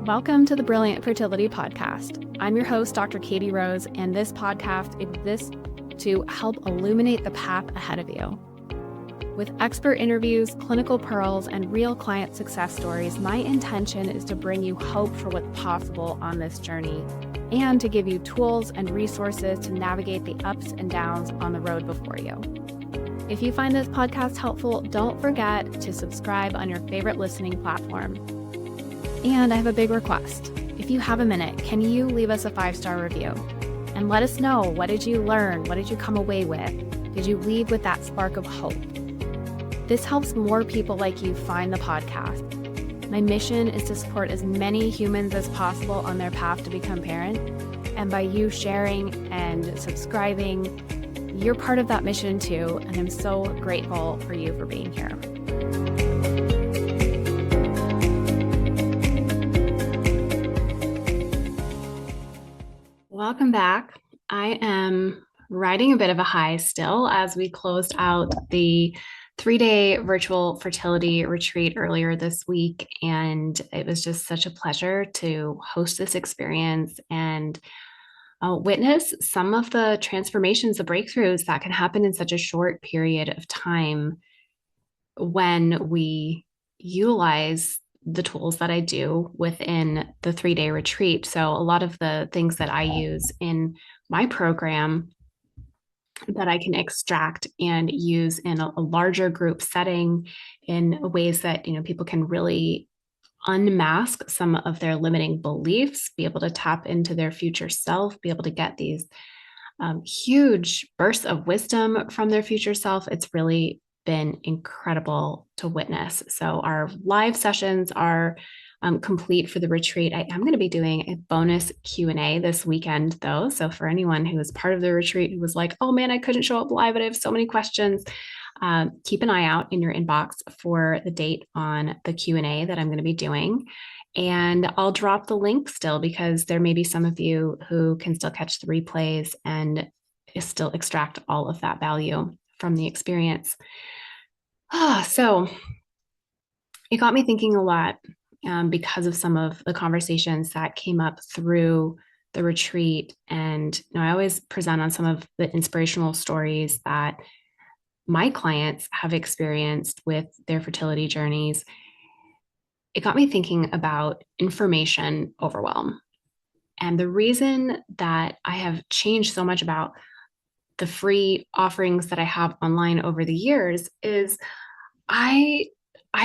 Welcome to the Brilliant Fertility Podcast. I'm your host, Dr. Katie Rose, and this podcast exists to help illuminate the path ahead of you. With expert interviews, clinical pearls, and real client success stories, my intention is to bring you hope for what's possible on this journey and to give you tools and resources to navigate the ups and downs on the road before you. If you find this podcast helpful, don't forget to subscribe on your favorite listening platform. And I have a big request. If you have a minute, can you leave us a 5-star review? And let us know, what did you learn? What did you come away with? Did you leave with that spark of hope? This helps more people like you find the podcast. My mission is to support as many humans as possible on their path to become parent. And by you sharing and subscribing, you're part of that mission too. And I'm so grateful for you for being here. Welcome back. I am riding a bit of a high still as we closed out the 3-day virtual fertility retreat earlier this week. And it was just such a pleasure to host this experience and witness some of the transformations, the breakthroughs that can happen in such a short period of time when we utilize the tools that I do within the 3-day retreat. So a lot of the things that I use in my program that I can extract and use in a larger group setting in ways that, people can really unmask some of their limiting beliefs, be able to tap into their future self, be able to get these huge bursts of wisdom from their future self. It's really been incredible to witness. So our live sessions are complete for the retreat. I'm going to be doing a bonus Q&A this weekend though. So for anyone who was part of the retreat who was like, oh man, I couldn't show up live, but I have so many questions, keep an eye out in your inbox for the date on the Q&A that I'm going to be doing. And I'll drop the link still because there may be some of you who can still catch the replays and still extract all of that value from the experience. So it got me thinking a lot because of some of the conversations that came up through the retreat. And I always present on some of the inspirational stories that my clients have experienced with their fertility journeys. It got me thinking about information overwhelm. And the reason that I have changed so much about the free offerings that I have online over the years is I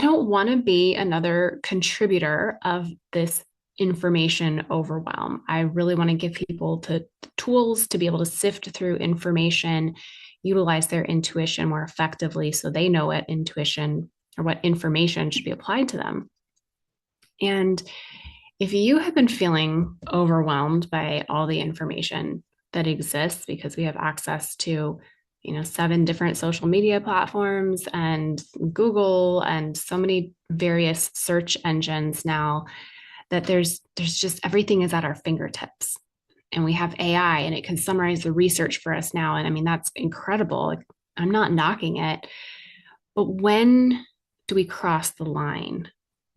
don't want to be another contributor of this information overwhelm. I really want to give people the tools to be able to sift through information, utilize their intuition more effectively so they know what intuition or what information should be applied to them. And if you have been feeling overwhelmed by all the information that exists because we have access to 7 different social media platforms and Google and so many various search engines now, that there's just everything is at our fingertips. And we have AI and it can summarize the research for us now. And I mean, that's incredible. I'm not knocking it. But when do we cross the line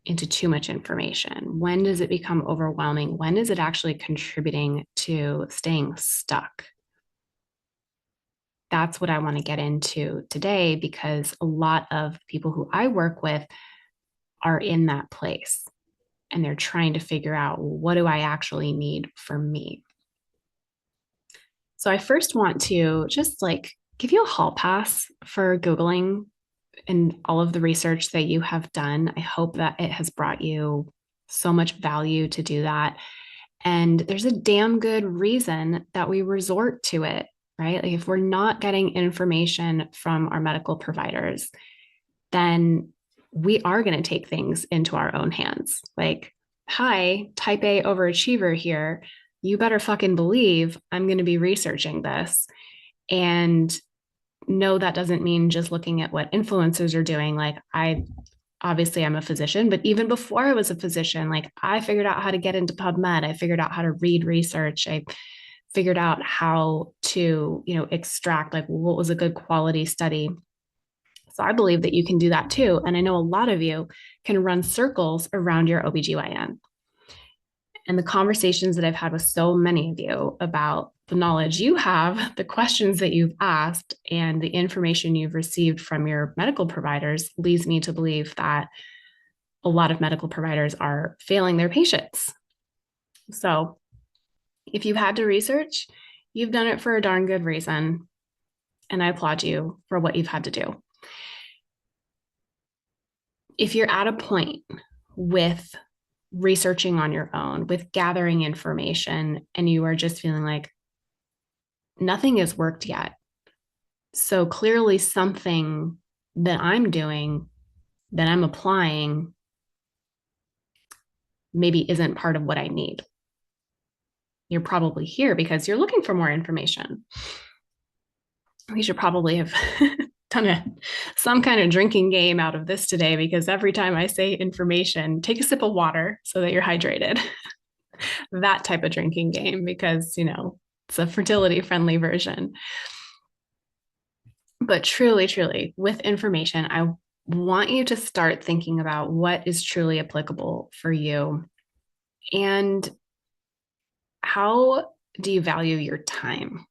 into too much information? When does it become overwhelming? When is it actually contributing to staying stuck? That's what I want to get into today, because a lot of people who I work with are in that place and they're trying to figure out, what do I actually need for me? So I first want to just give you a hall pass for Googling and all of the research that you have done. I hope that it has brought you so much value to do that. And there's a damn good reason that we resort to it, right? If we're not getting information from our medical providers, then we are going to take things into our own hands. Hi, type A overachiever here. You better fucking believe I'm going to be researching this. And no, that doesn't mean just looking at what influencers are doing. Obviously I'm a physician, but even before I was a physician, I figured out how to get into PubMed. I figured out how to read research. I figured out how to, extract what was a good quality study. So I believe that you can do that too. And I know a lot of you can run circles around your OBGYN. And the conversations that I've had with so many of you about the knowledge you have, the questions that you've asked, and the information you've received from your medical providers leads me to believe that a lot of medical providers are failing their patients. So if you've had to research, you've done it for a darn good reason. And I applaud you for what you've had to do. If you're at a point with researching on your own, with gathering information, and you are just feeling like nothing has worked yet, so clearly something that I'm doing, that I'm applying, maybe isn't part of what I need. You're probably here because you're looking for more information. We should probably have done some kind of drinking game out of this today, because every time I say information, take a sip of water so that you're hydrated. That type of drinking game, because, it's a fertility friendly version. But truly, truly, with information, I want you to start thinking about what is truly applicable for you, and how do you value your time?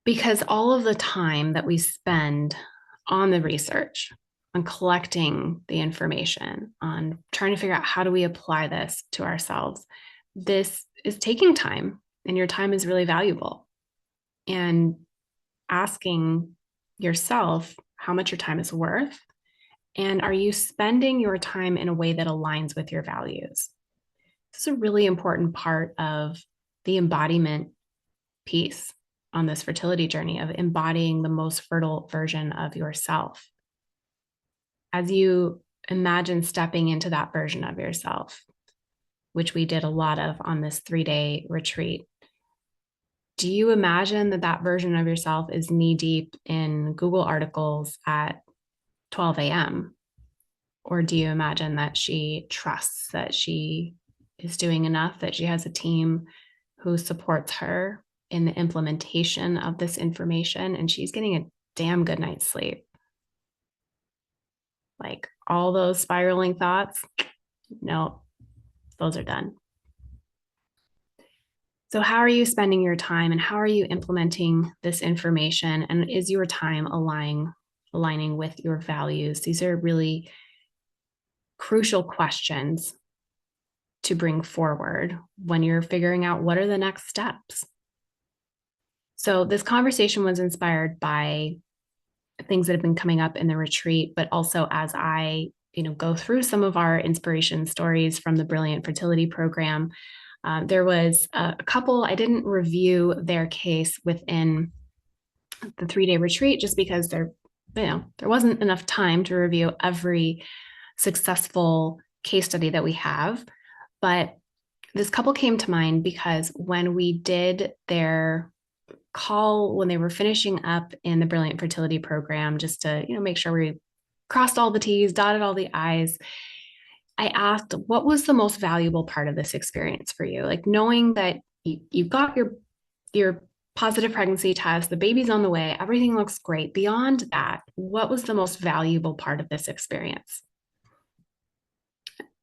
Because all of the time that we spend on the research, on collecting the information, on trying to figure out how do we apply this to ourselves, this is taking time, and your time is really valuable. And asking yourself how much your time is worth, and are you spending your time in a way that aligns with your values? This is a really important part of the embodiment piece on this fertility journey, of embodying the most fertile version of yourself. As you imagine stepping into that version of yourself, which we did a lot of on this 3-day retreat, do you imagine that that version of yourself is knee deep in Google articles at 12 a.m.? Or do you imagine that she trusts that she is doing enough, that she has a team who supports her in the implementation of this information, and she's getting a damn good night's sleep? Like, all those spiraling thoughts, no, those are done. So how are you spending your time, and how are you implementing this information? And is your time aligning with your values? These are really crucial questions to bring forward when you're figuring out what are the next steps. So this conversation was inspired by things that have been coming up in the retreat, but also as I, go through some of our inspiration stories from the Brilliant Fertility Program. There was a couple, I didn't review their case within the 3-day retreat, just because there wasn't enough time to review every successful case study that we have. But this couple came to mind because when we did their call, when they were finishing up in the Brilliant Fertility Program, just to, make sure we crossed all the T's, dotted all the I's, I asked, what was the most valuable part of this experience for you? Like, knowing that you got your positive pregnancy test, the baby's on the way, everything looks great. Beyond that, what was the most valuable part of this experience?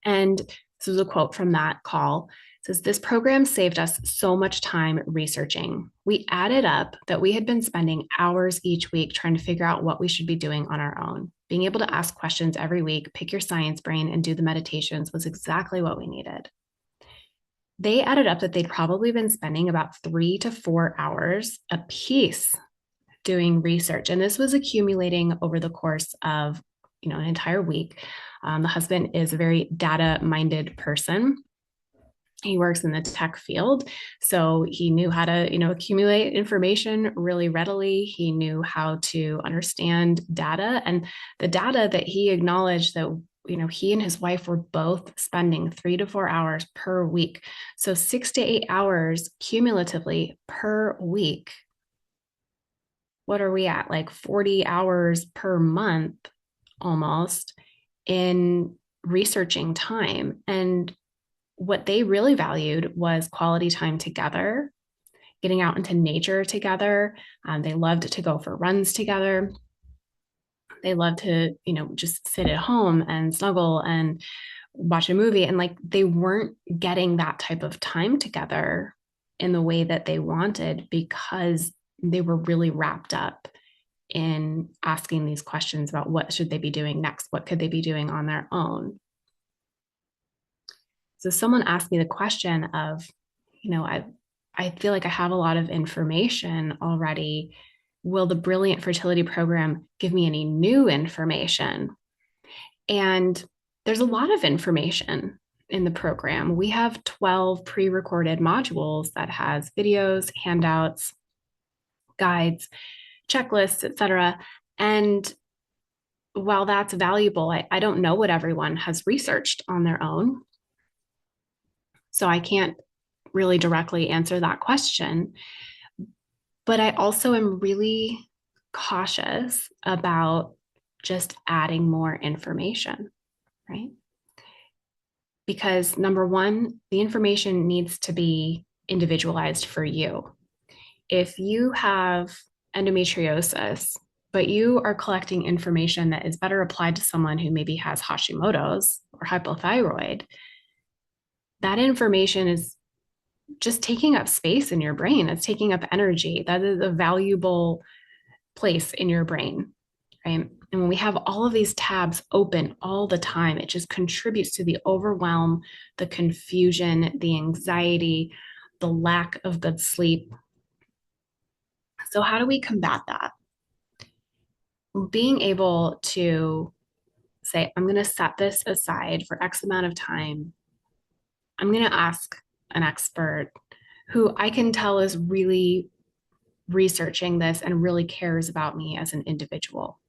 And this was a quote from that call. It says, "This program saved us so much time researching. We added up that we had been spending hours each week trying to figure out what we should be doing on our own. Being able to ask questions every week, pick your science brain, and do the meditations was exactly what we needed." They added up that they'd probably been spending about 3 to 4 hours a piece doing research. And this was accumulating over the course of, an entire week. The husband is a very data-minded person. He works in the tech field, so he knew how to, accumulate information really readily. He knew how to understand data, and the data that he acknowledged that, he and his wife were both spending 3 to 4 hours per week. So 6 to 8 hours cumulatively per week. What are we at? Like 40 hours per month almost in researching time. And what they really valued was quality time together, getting out into nature together. They loved to go for runs together. They loved to, just sit at home and snuggle and watch a movie, and like they weren't getting that type of time together in the way that they wanted because they were really wrapped up in asking these questions about what should they be doing next, what could they be doing on their own. So someone asked me the question of, I feel like I have a lot of information already. Will the Brilliant Fertility Program give me any new information? And there's a lot of information in the program. We have 12 pre-recorded modules that has videos, handouts, guides, checklists, etc. And while that's valuable, I don't know what everyone has researched on their own. So I can't really directly answer that question. But I also am really cautious about just adding more information, right? Because number one, the information needs to be individualized for you. If you have endometriosis, but you are collecting information that is better applied to someone who maybe has Hashimoto's or hypothyroid, that information is just taking up space in your brain. It's taking up energy. That is a valuable place in your brain, right? And when we have all of these tabs open all the time, it just contributes to the overwhelm, the confusion, the anxiety, the lack of good sleep. So, how do we combat that? Being able to say, I'm going to set this aside for X amount of time. I'm going to ask an expert who I can tell is really researching this and really cares about me as an individual.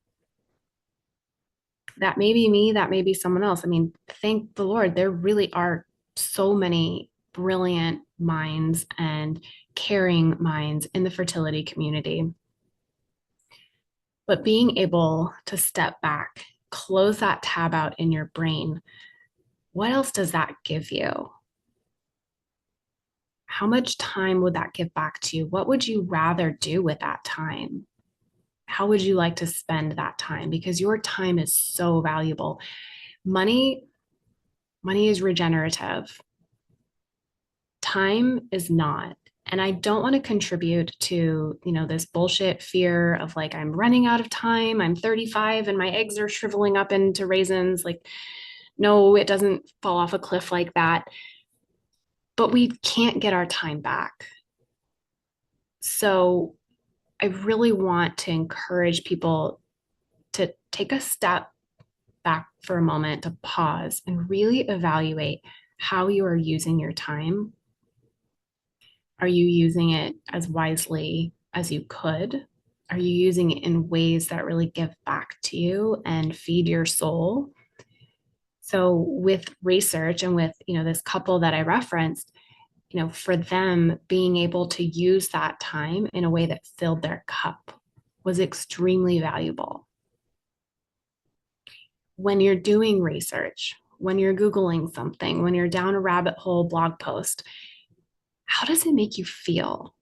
That may be me, that may be someone else. I mean, thank the Lord, there really are so many brilliant minds and caring minds in the fertility community. But being able to step back, close that tab out in your brain, what else does that give you? How much time would that give back to you? What would you rather do with that time? How would you like to spend that time? Because your time is so valuable. Money is regenerative. Time is not. And I don't want to contribute to, this bullshit fear of like, I'm running out of time. I'm 35 and my eggs are shriveling up into raisins. Like, no, it doesn't fall off a cliff like that. But we can't get our time back. So I really want to encourage people to take a step back for a moment, to pause and really evaluate how you are using your time. Are you using it as wisely as you could? Are you using it in ways that really give back to you and feed your soul? So with research and with, this couple that I referenced, for them being able to use that time in a way that filled their cup was extremely valuable. When you're doing research, when you're Googling something, when you're down a rabbit hole blog post, how does it make you feel?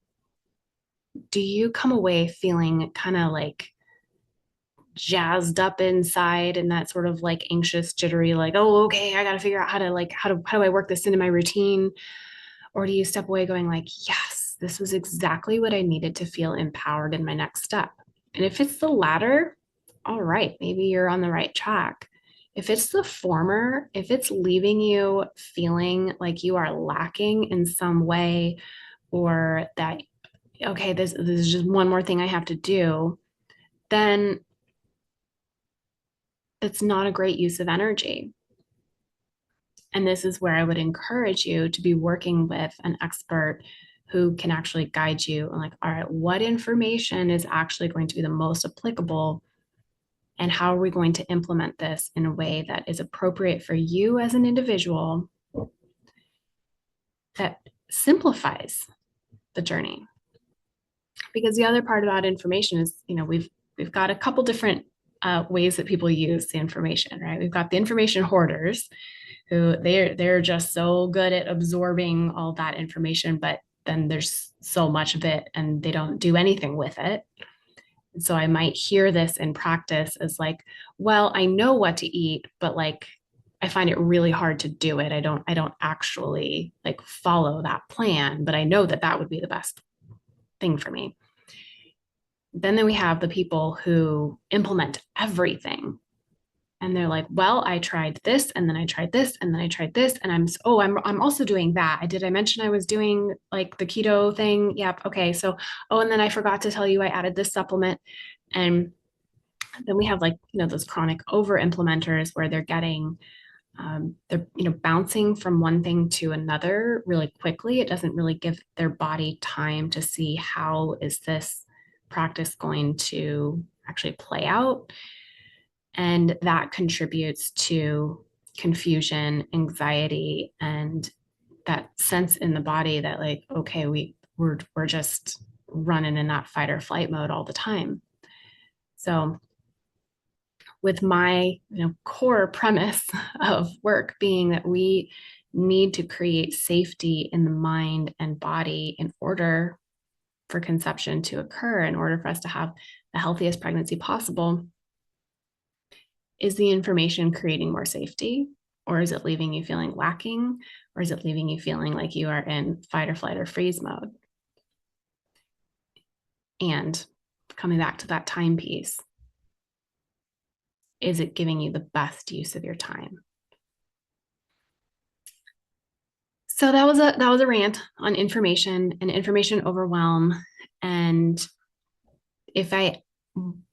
Do you come away feeling kind of like jazzed up inside and that sort of like anxious, jittery, like, oh, okay, I got to figure out how do I work this into my routine? Or do you step away going like, yes, this was exactly what I needed to feel empowered in my next step? And if it's the latter, all right, maybe you're on the right track. If it's the former, if it's leaving you feeling like you are lacking in some way, or that, okay, this is just one more thing I have to do, then it's not a great use of energy. And this is where I would encourage you to be working with an expert who can actually guide you and like, all right, what information is actually going to be the most applicable? And how are we going to implement this in a way that is appropriate for you as an individual, that simplifies the journey? Because the other part about information is, we've got a couple different ways that people use the information, right? We've got the information hoarders, who they're just so good at absorbing all that information, but then there's so much of it and they don't do anything with it. And so I might hear this in practice as like, well, I know what to eat, but like, I find it really hard to do it. I don't actually like follow that plan, but I know that that would be the best thing for me. Then we have the people who implement everything. And they're like, well, I tried this, and then I tried this, and then I tried this, and I'm also doing that. I mention I was doing like the keto thing? Yep. Okay. So, oh, and then I forgot to tell you I added this supplement. And then we have like, those chronic over implementers where they're getting they're bouncing from one thing to another really quickly. It doesn't really give their body time to see how is this practice going to actually play out, and that contributes to confusion, anxiety, and that sense in the body that like, okay, we're just running in that fight or flight mode all the time. So with my core premise of work being that we need to create safety in the mind and body in order for conception to occur, in order for us to have the healthiest pregnancy possible, is the information creating more safety, or is it leaving you feeling lacking, or is it leaving you feeling like you are in fight or flight or freeze mode? And coming back to that time piece, is it giving you the best use of your time? So that was a rant on information and information overwhelm. And if I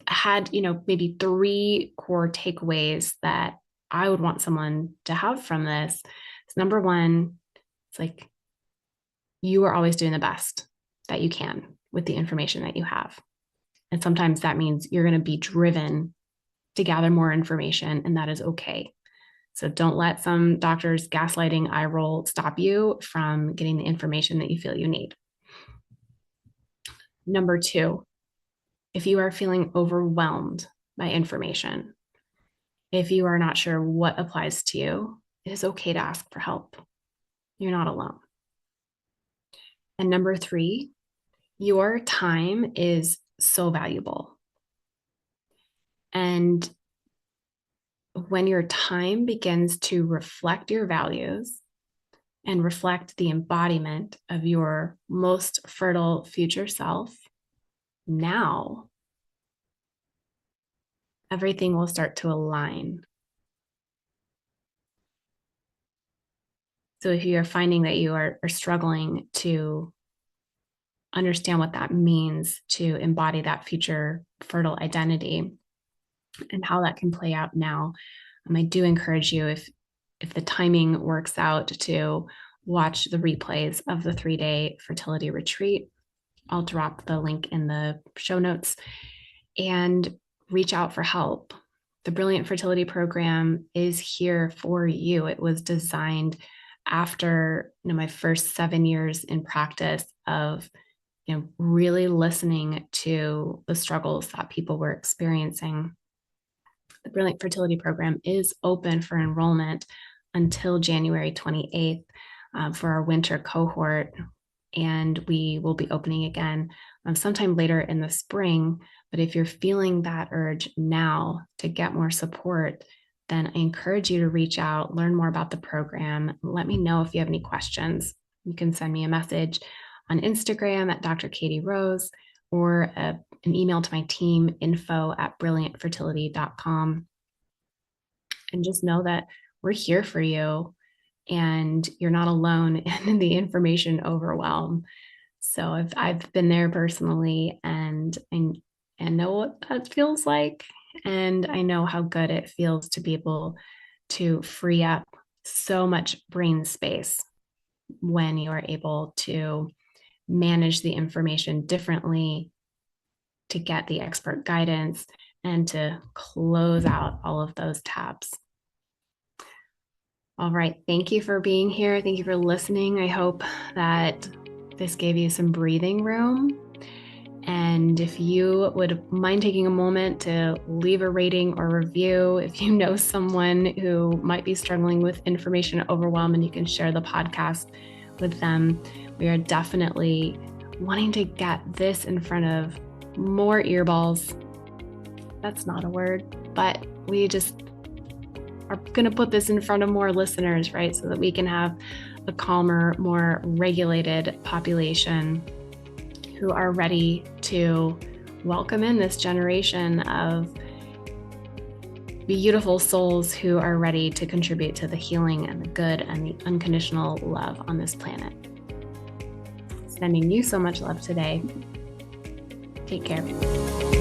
had, maybe 3 core takeaways that I would want someone to have from this, it's number 1, it's like you are always doing the best that you can with the information that you have. And sometimes that means you're going to be driven to gather more information, and that is okay. So don't let some doctor's gaslighting eye roll stop you from getting the information that you feel you need. Number 2, if you are feeling overwhelmed by information, if you are not sure what applies to you, it is okay to ask for help. You're not alone. And number 3, your time is so valuable. And when your time begins to reflect your values and reflect the embodiment of your most fertile future self, now everything will start to align. So if you are finding that you are struggling to understand what that means to embody that future fertile identity and how that can play out now, I do encourage you, if the timing works out, to watch the replays of the 3-day fertility retreat. I'll drop the link in the show notes, and reach out for help. The Brilliant Fertility Program is here for you. It was designed after my first 7 years in practice of really listening to the struggles that people were experiencing. The Brilliant Fertility Program is open for enrollment until January 28th for our winter cohort. And we will be opening again sometime later in the spring. But if you're feeling that urge now to get more support, then I encourage you to reach out, learn more about the program. Let me know if you have any questions. You can send me a message on Instagram at Dr. Katie Rose, or an email to my team, info@brilliantfertility.com. And just know that we're here for you, and you're not alone in the information overwhelm. So I've been there personally, and know what that feels like. And I know how good it feels to be able to free up so much brain space when you are able to manage the information differently, to get the expert guidance, and to close out all of those tabs. All right. Thank you for being here. Thank you for listening. I hope that this gave you some breathing room. And if you would mind taking a moment to leave a rating or review, if you know someone who might be struggling with information overwhelm, and you can share the podcast with them. We are definitely wanting to get this in front of more earballs. That's not a word, but we are going to put this in front of more listeners, right? So that we can have a calmer, more regulated population who are ready to welcome in this generation of beautiful souls who are ready to contribute to the healing and the good and the unconditional love on this planet. Sending you so much love today. Take care.